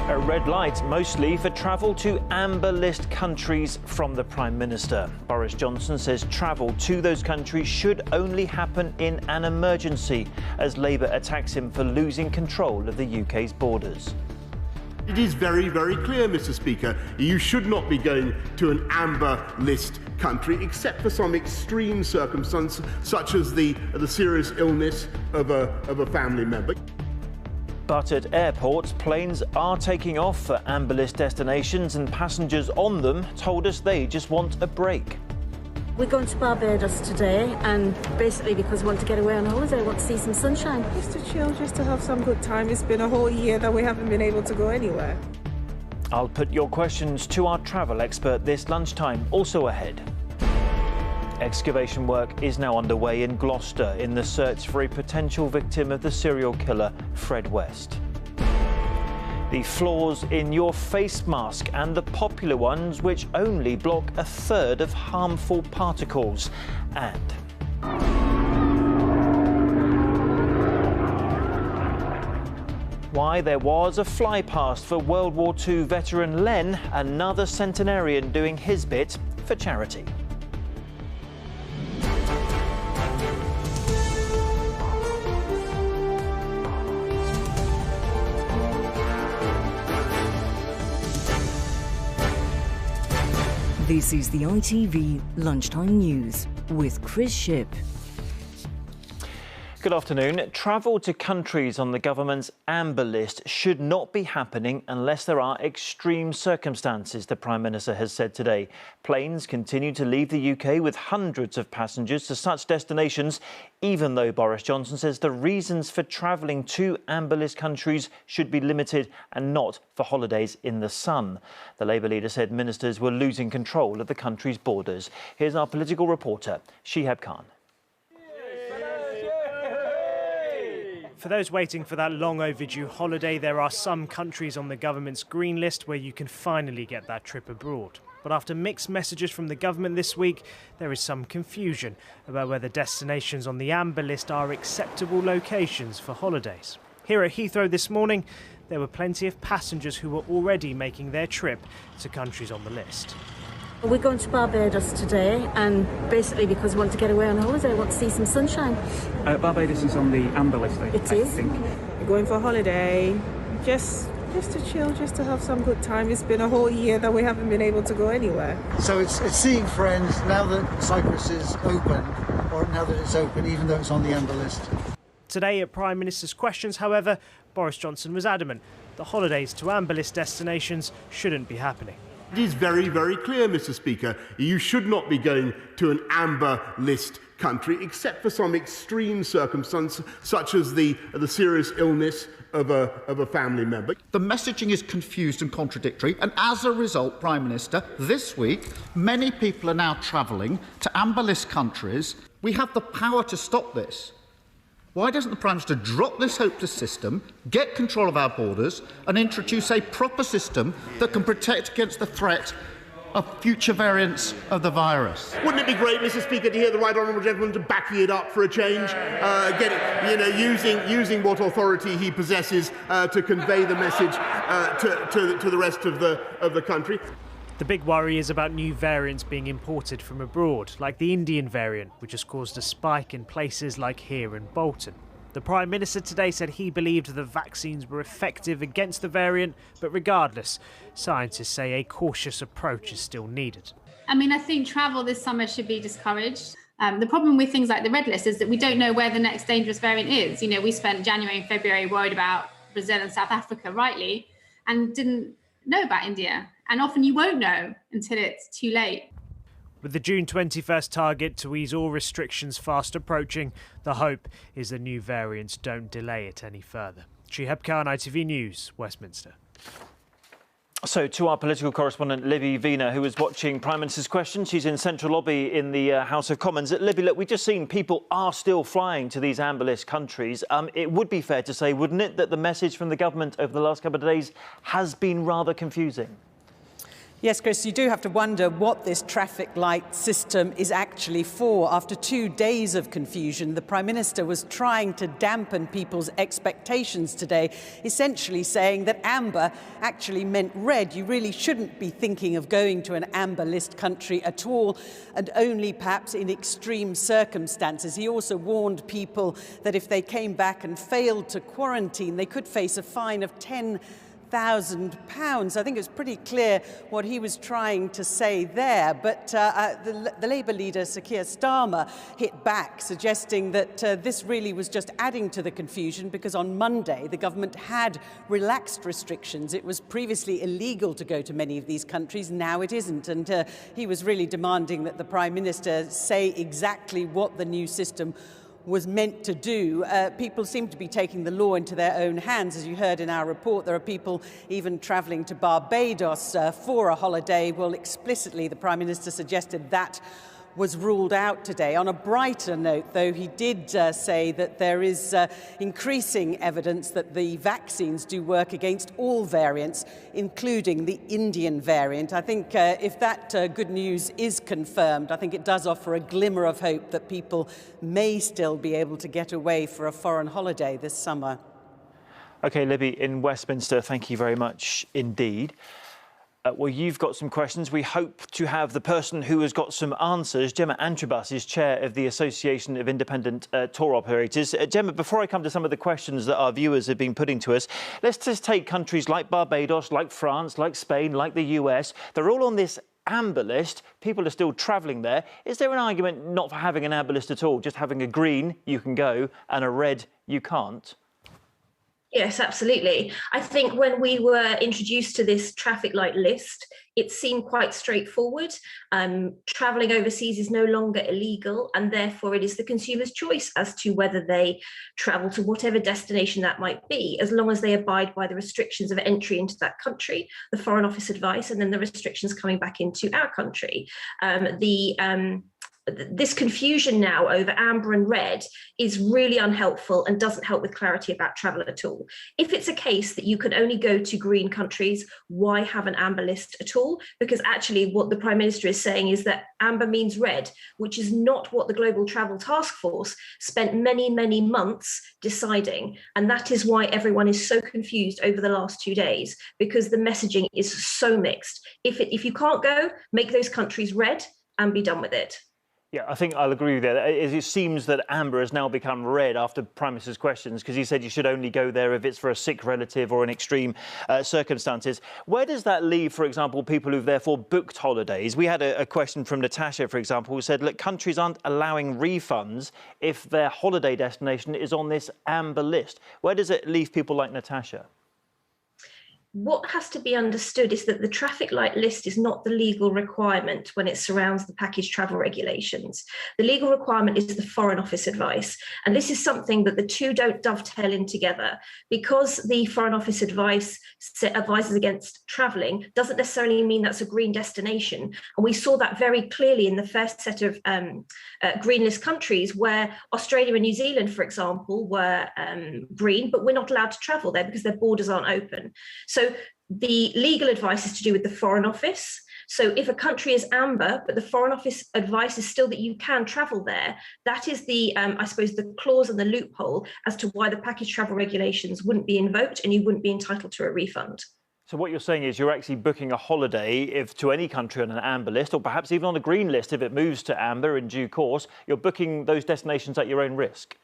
A red light mostly for travel to amber list countries from the Prime Minister. Boris Johnson says travel to those countries should only happen in an emergency as Labour attacks him for losing control of the UK's borders. It is very, very clear, Mr. Speaker, you should not be going to an amber list country except for some extreme circumstance, such as the serious illness of a family member. But at airports, planes are taking off for amber list destinations and passengers on them told us they just want a break. We're going to Barbados today, and basically because we want to get away on holiday, want to see some sunshine. Just to chill, just to have some good time. It's been a whole year that we haven't been able to go anywhere. I'll put your questions to our travel expert this lunchtime. Also ahead, excavation work is now underway in Gloucester in the search for a potential victim of the serial killer Fred West. The flaws in your face mask and the popular ones which only block a third of harmful particles. And why there was a fly past for World War II veteran Len, another centenarian doing his bit for charity. This is the ITV Lunchtime News with Chris Shipp. Good afternoon. Travel to countries on the government's amber list should not be happening unless there are extreme circumstances, the Prime Minister has said today. Planes continue to leave the UK with hundreds of passengers to such destinations, even though Boris Johnson says the reasons for travelling to amber list countries should be limited and not for holidays in the sun. The Labour leader said ministers were losing control of the country's borders. Here's our political reporter, Shihab Khan. For those waiting for that long overdue holiday, there are some countries on the government's green list where you can finally get that trip abroad. But after mixed messages from the government this week, there is some confusion about whether destinations on the amber list are acceptable locations for holidays. Here at Heathrow this morning, there were plenty of passengers who were already making their trip to countries on the list. We're going to Barbados today, and basically because we want to get away on holiday, want to see some sunshine. Barbados is on the amber list, I think. We're going for a holiday, just to chill, just to have some good time. It's been a whole year that we haven't been able to go anywhere. So it's seeing friends now that Cyprus is open, or now that it's open, even though it's on the amber list. Today at Prime Minister's Questions, however, Boris Johnson was adamant the holidays to amber list destinations shouldn't be happening. It is very, very clear, Mr. Speaker, you should not be going to an amber list country except for some extreme circumstance, such as the serious illness of a family member. The messaging is confused and contradictory, and as a result, Prime Minister, this week, many people are now travelling to amber list countries. We have the power to stop this. Why doesn't the Prime Minister drop this hopeless system, get control of our borders and introduce a proper system that can protect against the threat of future variants of the virus? Wouldn't it be great, Mr. Speaker, to hear the right honourable gentleman to back it up for a change, using what authority he possesses to convey the message to the rest of the country? The big worry is about new variants being imported from abroad, like the Indian variant, which has caused a spike in places like here in Bolton. The Prime Minister today said he believed the vaccines were effective against the variant, but regardless, scientists say a cautious approach is still needed. I think travel this summer should be discouraged. The problem with things like the red list is that we don't know where the next dangerous variant is. We spent January and February worried about Brazil and South Africa, rightly, and didn't know about India. And often you won't know until it's too late. With the June 21st target to ease all restrictions fast approaching, the hope is that new variants don't delay it any further. Shihab Khan, ITV News, Westminster. So to our political correspondent Libby Wiener, who is watching Prime Minister's Questions. She's in Central Lobby in the House of Commons. Libby, look, we've just seen people are still flying to these amber list countries. It would be fair to say, wouldn't it, that the message from the government over the last couple of days has been rather confusing? Yes, Chris, you do have to wonder what this traffic light system is actually for. After 2 days of confusion, the Prime Minister was trying to dampen people's expectations today, essentially saying that amber actually meant red. You really shouldn't be thinking of going to an amber list country at all, and only perhaps in extreme circumstances. He also warned people that if they came back and failed to quarantine, they could face a fine of £10,000. I think it was pretty clear what he was trying to say there, but the Labour leader, Sir Keir Starmer, hit back, suggesting that this really was just adding to the confusion because on Monday the government had relaxed restrictions. It was previously illegal to go to many of these countries, now it isn't, and he was really demanding that the Prime Minister say exactly what the new system was meant to do. People seem to be taking the law into their own hands. As you heard in our report, there are people even travelling to Barbados for a holiday. Well, explicitly, the Prime Minister suggested that was ruled out today. On a brighter note, though, he did say that there is increasing evidence that the vaccines do work against all variants, including the Indian variant. I think if that good news is confirmed, I think it does offer a glimmer of hope that people may still be able to get away for a foreign holiday this summer. OK, Libby in Westminster, thank you very much indeed. Well, you've got some questions. We hope to have the person who has got some answers. Gemma Antrobus is chair of the Association of Independent Tour Operators. Gemma, before I come to some of the questions that our viewers have been putting to us, let's just take countries like Barbados, like France, like Spain, like the US. They're all on this amber list. People are still travelling there. Is there an argument not for having an amber list at all, just having a green, you can go, and a red, you can't? Yes, absolutely. I think when we were introduced to this traffic light list, it seemed quite straightforward. Travelling overseas is no longer illegal, and therefore it is the consumer's choice as to whether they travel to whatever destination that might be, as long as they abide by the restrictions of entry into that country, the Foreign Office advice, and then the restrictions coming back into our country. This confusion now over amber and red is really unhelpful and doesn't help with clarity about travel at all. If it's a case that you can only go to green countries, why have an amber list at all? Because actually what the Prime Minister is saying is that amber means red, which is not what the Global Travel Task Force spent many, many months deciding. And that is why everyone is so confused over the last 2 days, because the messaging is so mixed. If you can't go, make those countries red and be done with it. Yeah, I think I'll agree with that. It seems that amber has now become red after Prime Minister's questions, because he said you should only go there if it's for a sick relative or in extreme circumstances. Where does that leave, for example, people who've therefore booked holidays? We had a question from Natasha, for example, who said, look, countries aren't allowing refunds if their holiday destination is on this amber list. Where does it leave people like Natasha? What has to be understood is that the traffic light list is not the legal requirement when it surrounds the package travel regulations. The legal requirement is the Foreign Office advice. And this is something that the two don't dovetail in together. Because the Foreign Office advice advises against travelling doesn't necessarily mean that's a green destination. And we saw that very clearly in the first set of green list countries, where Australia and New Zealand, for example, were green, but we're not allowed to travel there because their borders aren't open. So the legal advice is to do with the Foreign Office. So if a country is amber, but the Foreign Office advice is still that you can travel there, that is the, I suppose, the clause and the loophole as to why the package travel regulations wouldn't be invoked and you wouldn't be entitled to a refund. So what you're saying is you're actually booking a holiday to any country on an amber list, or perhaps even on a green list if it moves to amber in due course. You're booking those destinations at your own risk.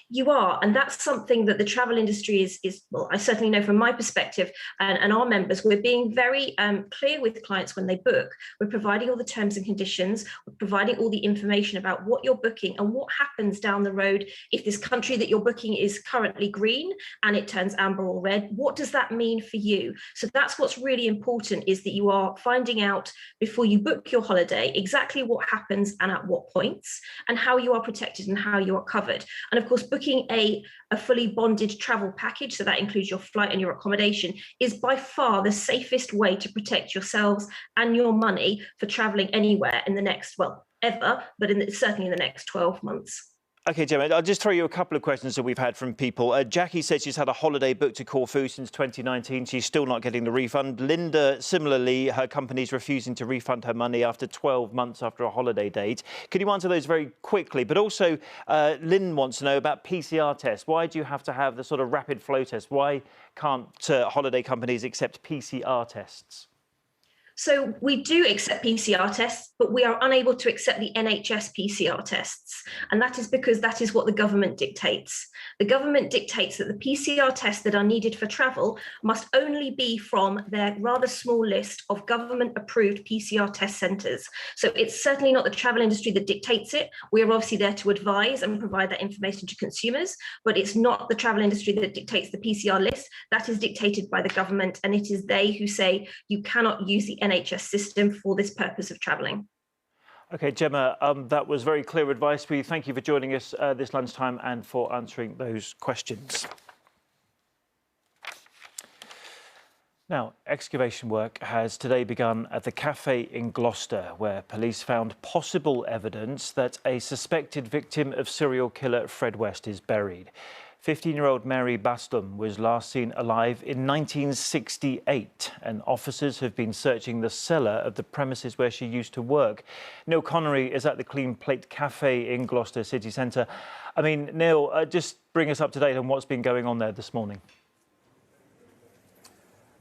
You are, and that's something that the travel industry is well, I certainly know from my perspective and our members, we're being very clear with clients when they book. We're providing all the terms and conditions, we're providing all the information about what you're booking and what happens down the road if this country that you're booking is currently green and it turns amber or red. What does that mean for you? So that's what's really important, is that you are finding out before you book your holiday exactly what happens and at what points, and how you are protected and how you are covered. And of course, booking a fully bonded travel package, so that includes your flight and your accommodation, is by far the safest way to protect yourselves and your money for travelling anywhere in the next, well, ever, but certainly in the next 12 months. OK, Gemma, I'll just throw you a couple of questions that we've had from people. Jackie says she's had a holiday booked to Corfu since 2019. She's still not getting the refund. Linda, similarly, her company's refusing to refund her money after 12 months after a holiday date. Could you answer those very quickly? But also, Lynn wants to know about PCR tests. Why do you have to have the sort of rapid flow test? Why can't holiday companies accept PCR tests? So we do accept PCR tests, but we are unable to accept the NHS PCR tests. And that is because that is what the government dictates. The government dictates that the PCR tests that are needed for travel must only be from their rather small list of government-approved PCR test centres. So it's certainly not the travel industry that dictates it. We are obviously there to advise and provide that information to consumers, but it's not the travel industry that dictates the PCR list. That is dictated by the government, and it is they who say you cannot use the NHS system for this purpose of travelling. OK, Gemma, that was very clear advice. We thank you for joining us this lunchtime and for answering those questions. Now, excavation work has today begun at the cafe in Gloucester, where police found possible evidence that a suspected victim of serial killer Fred West is buried. 15-year-old Mary Bastum was last seen alive in 1968, and officers have been searching the cellar of the premises where she used to work. Neil Connery is at the Clean Plate Cafe in Gloucester city centre. I mean, Neil, just bring us up to date on what's been going on there this morning.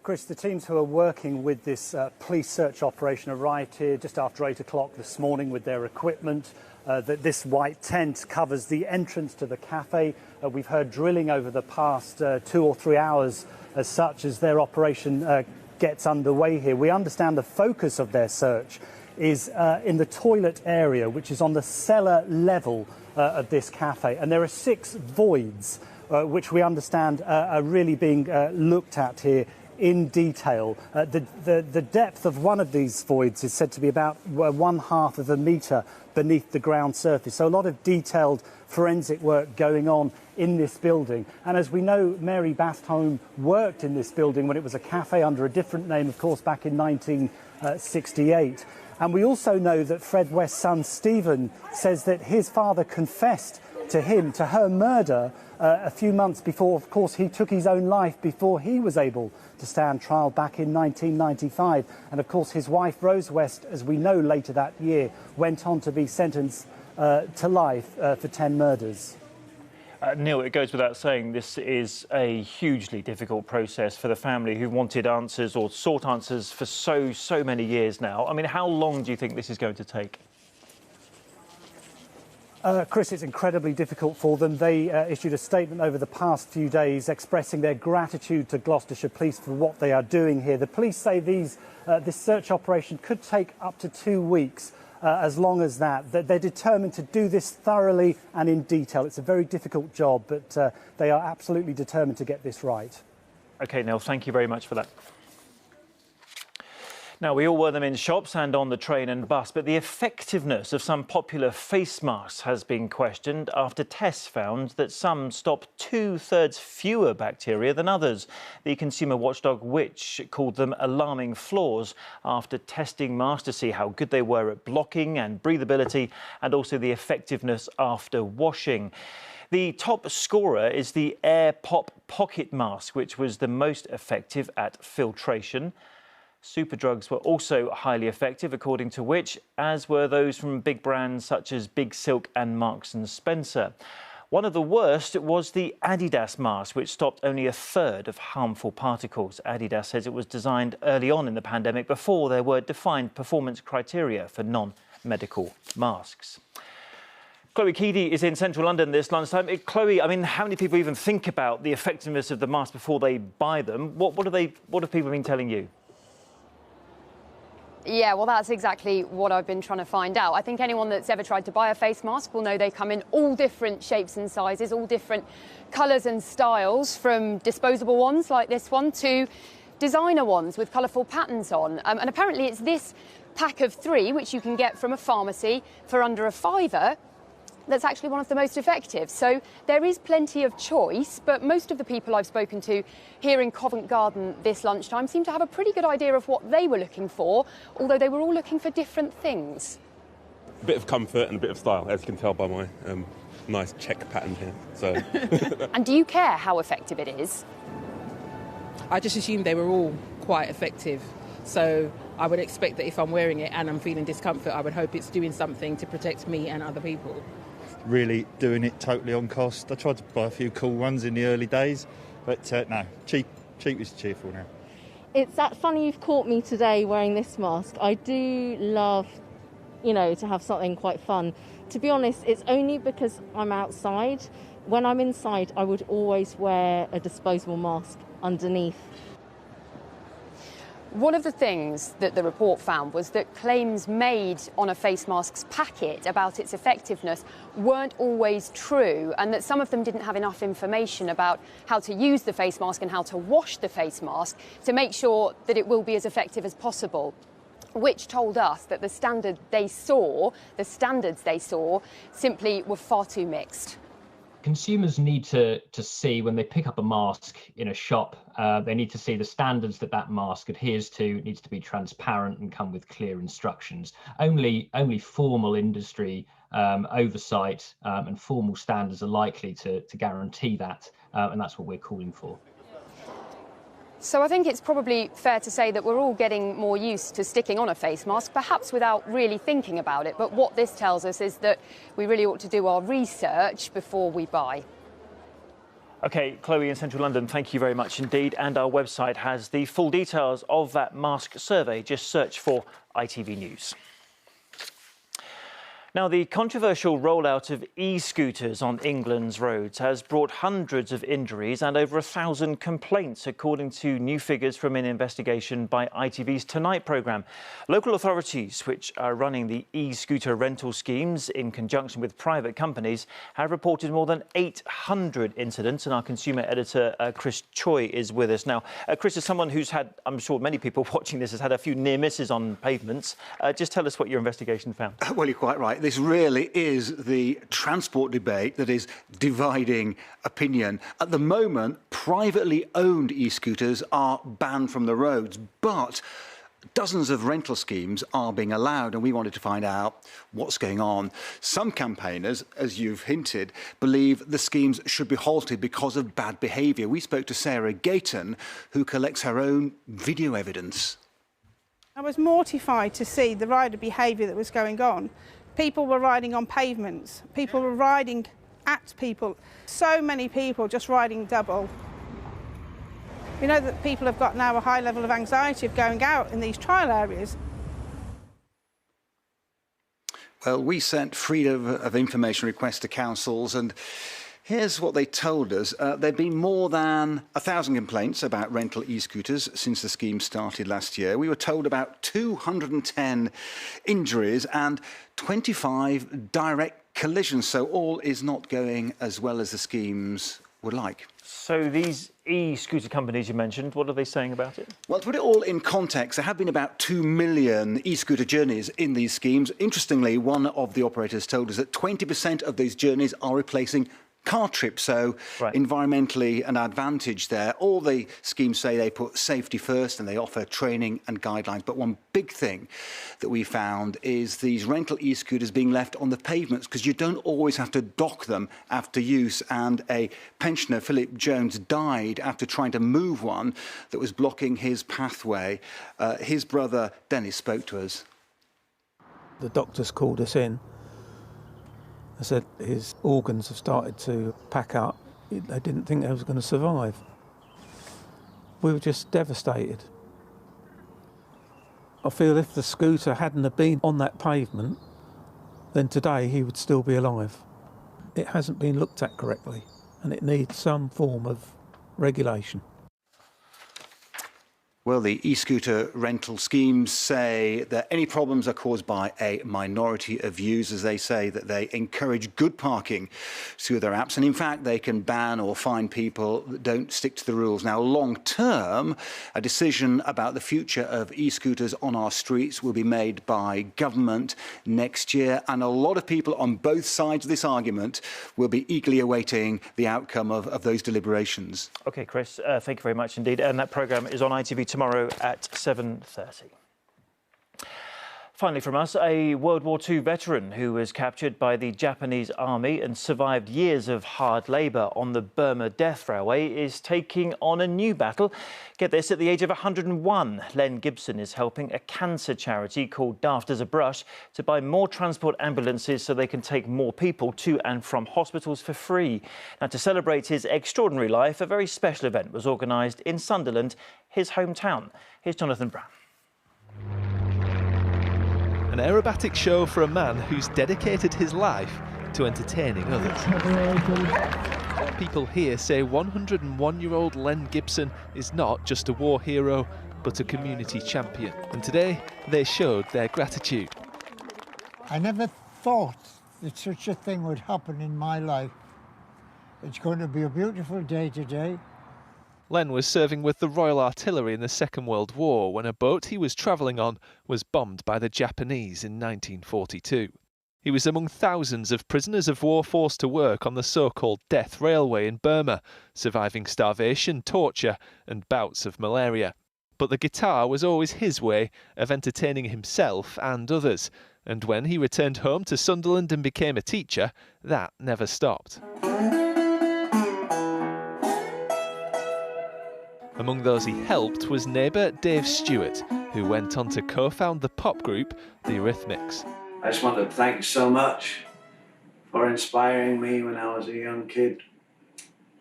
Chris, the teams who are working with this police search operation arrived here just after 8 o'clock this morning with their equipment. That this white tent covers the entrance to the cafe. We've heard drilling over the past 2 or 3 hours as such as their operation gets underway here. We understand the focus of their search is in the toilet area, which is on the cellar level of this cafe. And there are 6 voids, which we understand are really being looked at here in detail. The depth of one of these voids is said to be about 1/2 of a metre beneath the ground surface. So a lot of detailed forensic work going on in this building. And as we know, Mary Bastum worked in this building when it was a cafe under a different name, of course, back in 1968. And we also know that Fred West's son, Stephen, says that his father confessed to her murder a few months before, of course, he took his own life before he was able to stand trial back in 1995. And, of course, his wife, Rose West, as we know later that year, went on to be sentenced to life for 10 murders. Neil, it goes without saying this is a hugely difficult process for the family who wanted answers or sought answers for so many years now. I mean, how long do you think this is going to take? Chris, it's incredibly difficult for them. They issued a statement over the past few days expressing their gratitude to Gloucestershire Police for what they are doing here. The police say this search operation could take up to 2 weeks, as long as that. They're determined to do this thoroughly and in detail. It's a very difficult job, but they are absolutely determined to get this right. OK, Neil, thank you very much for that. Now, we all wear them in shops and on the train and bus, but the effectiveness of some popular face masks has been questioned after tests found that some stop 2/3 fewer bacteria than others. The consumer watchdog Which called them alarming flaws after testing masks to see how good they were at blocking and breathability and also the effectiveness after washing. The top scorer is the Air Pop Pocket Mask, which was the most effective at filtration. Superdrugs were also highly effective, according to Which, as were those from big brands such as Big Silk and Marks & Spencer. One of the worst was the Adidas mask, which stopped only 1/3 of harmful particles. Adidas says it was designed early on in the pandemic before there were defined performance criteria for non-medical masks. Chloe Keedy is in central London this lunchtime. Chloe, I mean, how many people even think about the effectiveness of the mask before they buy them? What have people been telling you? Yeah, well, that's exactly what I've been trying to find out. I think anyone that's ever tried to buy a face mask will know they come in all different shapes and sizes, all different colours and styles, from disposable ones like this one to designer ones with colourful patterns on. And apparently it's this pack of 3, which you can get from a pharmacy for under £5, that's actually one of the most effective. So there is plenty of choice, but most of the people I've spoken to here in Covent Garden this lunchtime seem to have a pretty good idea of what they were looking for, although they were all looking for different things. A bit of comfort and a bit of style, as you can tell by my nice check pattern here. So. And do you care how effective it is? I just assumed they were all quite effective. So I would expect that if I'm wearing it and I'm feeling discomfort, I would hope it's doing something to protect me and other people. Really doing it totally on cost. I tried to buy a few cool ones in the early days, but no, cheap is cheerful now. It's that funny you've caught me today wearing this mask. I do love, to have something quite fun. To be honest, it's only because I'm outside. When I'm inside, I would always wear a disposable mask underneath. One of the things that the report found was that claims made on a face mask's packet about its effectiveness weren't always true, and that some of them didn't have enough information about how to use the face mask and how to wash the face mask to make sure that it will be as effective as possible, which told us that the standards they saw simply were far too mixed. Consumers need to see when they pick up a mask in a shop, they need to see the standards that mask adheres to. It needs to be transparent and come with clear instructions. Only formal industry oversight and formal standards are likely to guarantee that, and that's what we're calling for. So I think it's probably fair to say that we're all getting more used to sticking on a face mask, perhaps without really thinking about it. But what this tells us is that we really ought to do our research before we buy. OK, Chloe in central London, thank you very much indeed. And our website has the full details of that mask survey. Just search for ITV News. Now, the controversial rollout of e-scooters on England's roads has brought hundreds of injuries and over 1,000 complaints, according to new figures from an investigation by ITV's Tonight programme. Local authorities, which are running the e-scooter rental schemes in conjunction with private companies, have reported more than 800 incidents, and our consumer editor, Chris Choi, is with us now. Chris, as someone who's had, I'm sure many people watching this, has had a few near misses on pavements, just tell us what your investigation found. Well, you're quite right. This really is the transport debate that is dividing opinion. At the moment, privately owned e-scooters are banned from the roads, but dozens of rental schemes are being allowed, and we wanted to find out what's going on. Some campaigners, as you've hinted, believe the schemes should be halted because of bad behaviour. We spoke to Sarah Gayton, who collects her own video evidence. I was mortified to see the rider behaviour that was going on. People were riding on pavements. People were riding at people. So many people just riding double. We know that people have got now a high level of anxiety of going out in these trial areas. Well, we sent freedom of information requests to councils, and here's what they told us. There'd been more than 1,000 complaints about rental e-scooters since the scheme started last year. We were told about 210 injuries and 25 direct collisions, so all is not going as well as the schemes would like. So these e-scooter companies you mentioned, what are they saying about it? Well, to put it all in context, there have been about 2 million e-scooter journeys in these schemes. Interestingly, one of the operators told us that 20% of these journeys are replacing car trips, so environmentally an advantage there. All the schemes say they put safety first and they offer training and guidelines. But one big thing that we found is these rental e-scooters being left on the pavements, because you don't always have to dock them after use. And a pensioner, Philip Jones, died after trying to move one that was blocking his pathway. His brother, Dennis, spoke to us. The doctors called us in. I said his organs have started to pack up. They didn't think they was going to survive. We were just devastated. I feel if the scooter hadn't have been on that pavement, then today he would still be alive. It hasn't been looked at correctly, and it needs some form of regulation. Well, the e-scooter rental schemes say that any problems are caused by a minority of users. They say that they encourage good parking through their apps, and in fact they can ban or fine people that don't stick to the rules. Now, long term, a decision about the future of e-scooters on our streets will be made by government next year, and a lot of people on both sides of this argument will be eagerly awaiting the outcome of those deliberations. OK, Chris, thank you very much indeed. And that programme is on ITV tomorrow at 7:30. Finally from us, a World War II veteran who was captured by the Japanese army and survived years of hard labour on the Burma Death Railway is taking on a new battle. Get this, at the age of 101, Len Gibson is helping a cancer charity called Daft as a Brush to buy more transport ambulances so they can take more people to and from hospitals for free. Now, to celebrate his extraordinary life, a very special event was organised in Sunderland, his hometown. Here's Jonathan Brown. An aerobatic show for a man who's dedicated his life to entertaining others. People here say 101-year-old Len Gibson is not just a war hero, but a community champion. And today, they showed their gratitude. I never thought that such a thing would happen in my life. It's going to be a beautiful day today. Len was serving with the Royal Artillery in the Second World War when a boat he was travelling on was bombed by the Japanese in 1942. He was among thousands of prisoners of war forced to work on the so-called Death Railway in Burma, surviving starvation, torture and bouts of malaria. But the guitar was always his way of entertaining himself and others, and when he returned home to Sunderland and became a teacher, that never stopped. Among those he helped was neighbour Dave Stewart, who went on to co-found the pop group The Eurythmics. I just want to thank you so much for inspiring me when I was a young kid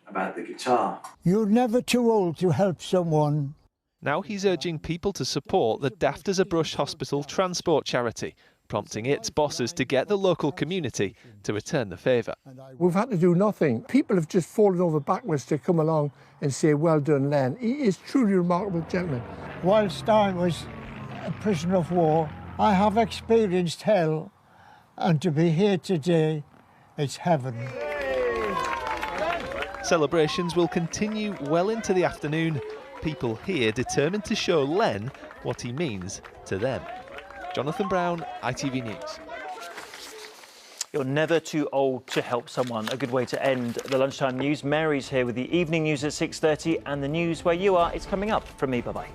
about the guitar. You're never too old to help someone. Now he's urging people to support the Daft as a Brush Hospital transport charity, prompting its bosses to get the local community to return the favour. We've had to do nothing. People have just fallen over backwards to come along and say, well done, Len. He is truly a remarkable gentleman. Whilst I was a prisoner of war, I have experienced hell, and to be here today, it's heaven. Celebrations will continue well into the afternoon. People here determined to show Len what he means to them. Jonathan Brown, ITV News. You're never too old to help someone. A good way to end the lunchtime news. Mary's here with the evening news at 6:30 and the news where you are. It's coming up from me. Bye-bye.